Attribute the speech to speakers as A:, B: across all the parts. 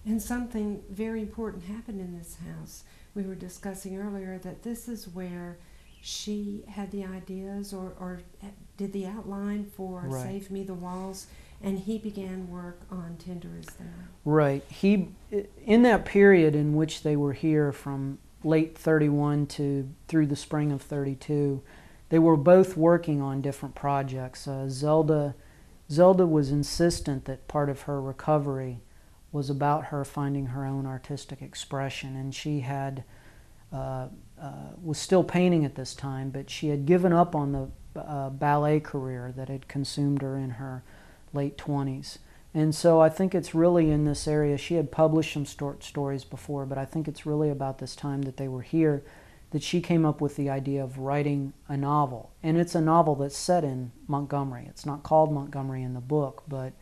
A: And something very important happened in this house. We were discussing earlier that this is where she had the ideas or did the outline for
B: Right.
A: Save Me the Walls, and he began work on Tender Is the Night.
B: Right. He, in that period in which they were here from late 31 to through the spring of 32, they were both working on different projects. Zelda was insistent that part of her recovery was about her finding her own artistic expression, and she had was still painting at this time, but she had given up on the ballet career that had consumed her in her late 20s. And so I think it's really in this area. She had published some short stories before, but I think it's really about this time that they were here that she came up with the idea of writing a novel. And it's a novel that's set in Montgomery. It's not called Montgomery in the book, but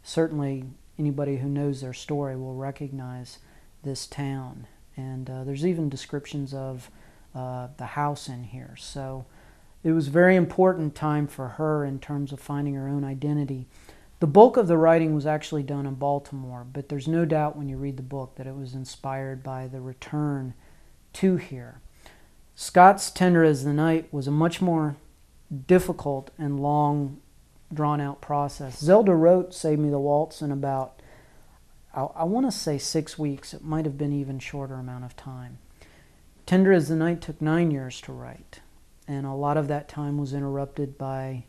B: certainly anybody who knows their story will recognize this town. And there's even descriptions of the house in here. So it was a very important time for her in terms of finding her own identity. The bulk of the writing was actually done in Baltimore, but there's no doubt when you read the book that it was inspired by the return to here. Scott's Tender as the Night was a much more difficult and long, drawn-out process. Zelda wrote Save Me the Waltz in about, I want to say 6 weeks. It might have been even shorter amount of time. Tender as the Night took 9 years to write, and a lot of that time was interrupted by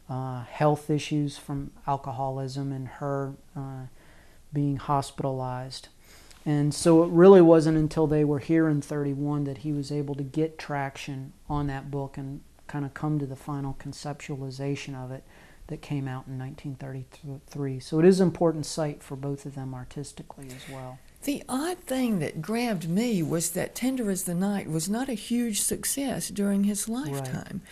B: health issues from alcoholism and her being hospitalized. And so it really wasn't until they were here in 31 that he was able to get traction on that book and kind of come to the final conceptualization of it that came out in 1933. So it is an important site for both of them artistically as well.
C: The odd thing that grabbed me was that Tender as the Night was not a huge success during his lifetime,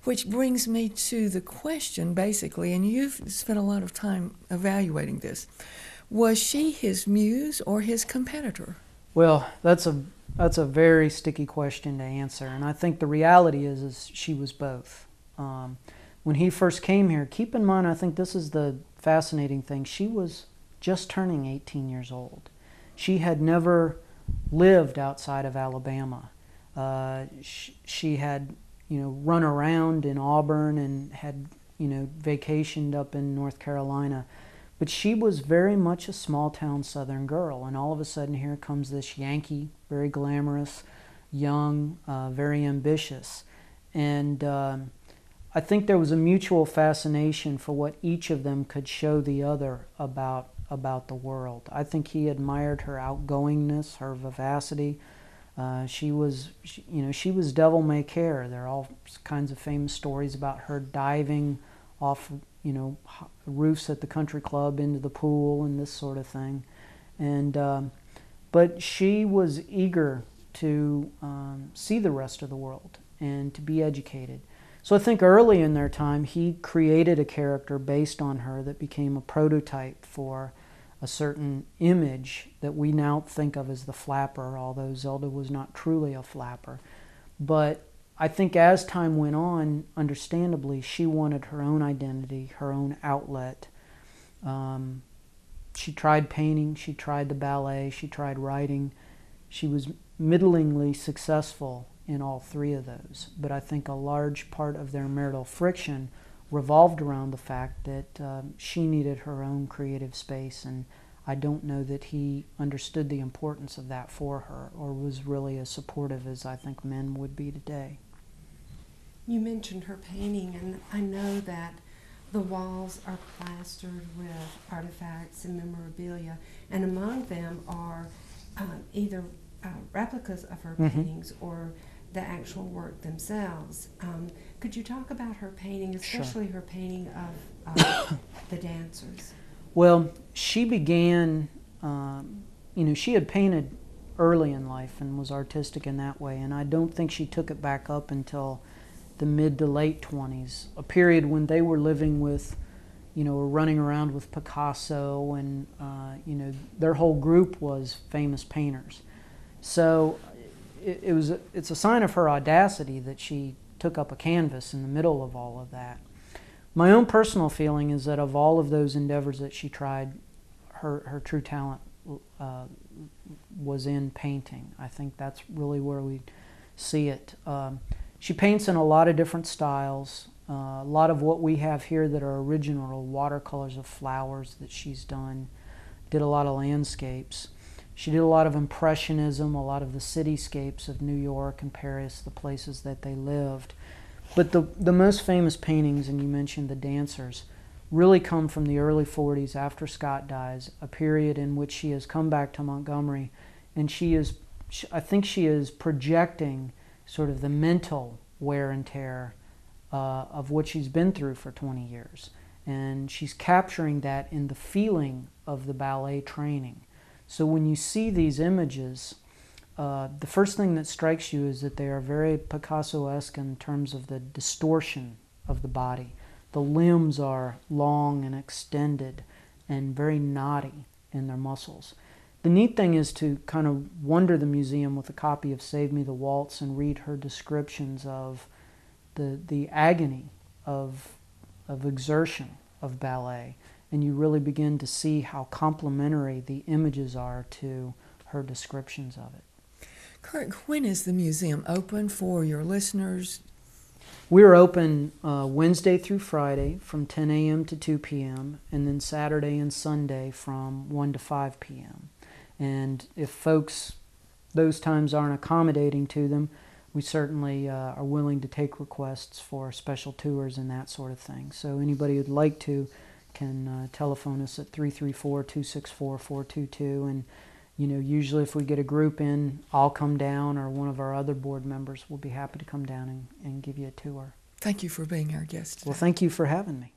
C: which brings me to the question, basically, and you've spent a lot of time evaluating this. Was she his muse or his competitor?
B: Well, that's a very sticky question to answer, and I think the reality is she was both. When he first came here, keep in mind, I think this is the fascinating thing, she was just turning 18 years old. She had never lived outside of Alabama. She had, run around in Auburn and had, vacationed up in North Carolina. But she was very much a small-town Southern girl, and all of a sudden here comes this Yankee, very glamorous, young, very ambitious. And I think there was a mutual fascination for what each of them could show the other about the world. I think he admired her outgoingness, her vivacity. She was devil-may-care. There are all kinds of famous stories about her diving off, roofs at the country club into the pool and this sort of thing. And but she was eager to see the rest of the world and to be educated. So I think early in their time, he created a character based on her that became a prototype for a certain image that we now think of as the flapper, although Zelda was not truly a flapper. But I think as time went on, understandably, she wanted her own identity, her own outlet. She tried painting, she tried the ballet, she tried writing. She was middlingly successful in all three of those. But I think a large part of their marital friction revolved around the fact that she needed her own creative space, and I don't know that he understood the importance of that for her or was really as supportive as I think men would be today.
A: You mentioned her painting, and I know that the walls are plastered with artifacts and memorabilia, and among them are either replicas of her paintings or the actual work themselves. Could you talk about her painting, especially her painting of the dancers?
B: Well, she began, she had painted early in life and was artistic in that way, and I don't think she took it back up until the mid to late 20s, a period when they were living with, were running around with Picasso, and, their whole group was famous painters. So it's a sign of her audacity that she took up a canvas in the middle of all of that. My own personal feeling is that of all of those endeavors that she tried, her true talent was in painting. I think that's really where we see it. She paints in a lot of different styles. A lot of what we have here that are original are watercolors of flowers that she's done. Did a lot of landscapes. She did a lot of impressionism, a lot of the cityscapes of New York and Paris, the places that they lived. But the most famous paintings, and you mentioned the dancers, really come from the early 40s after Scott dies, a period in which she has come back to Montgomery, and I think she is projecting sort of the mental wear and tear of what she's been through for 20 years. And she's capturing that in the feeling of the ballet training. So when you see these images, the first thing that strikes you is that they are very Picasso-esque in terms of the distortion of the body. The limbs are long and extended and very knotty in their muscles. The neat thing is to kind of wander the museum with a copy of Save Me the Waltz and read her descriptions of the agony of exertion of ballet, and you really begin to see how complementary the images are to her descriptions of it.
C: Kurt, when is the museum open for your listeners?
B: We're open Wednesday through Friday from 10 a.m. to 2 p.m. and then Saturday and Sunday from 1 to 5 p.m. And if folks, those times aren't accommodating to them, we certainly are willing to take requests for special tours and that sort of thing. So anybody who'd like to can telephone us at 334-264-422. And usually if we get a group in, I'll come down, or one of our other board members will be happy to come down and give you a tour.
C: Thank you for being our guest today.
B: Well, thank you for having me.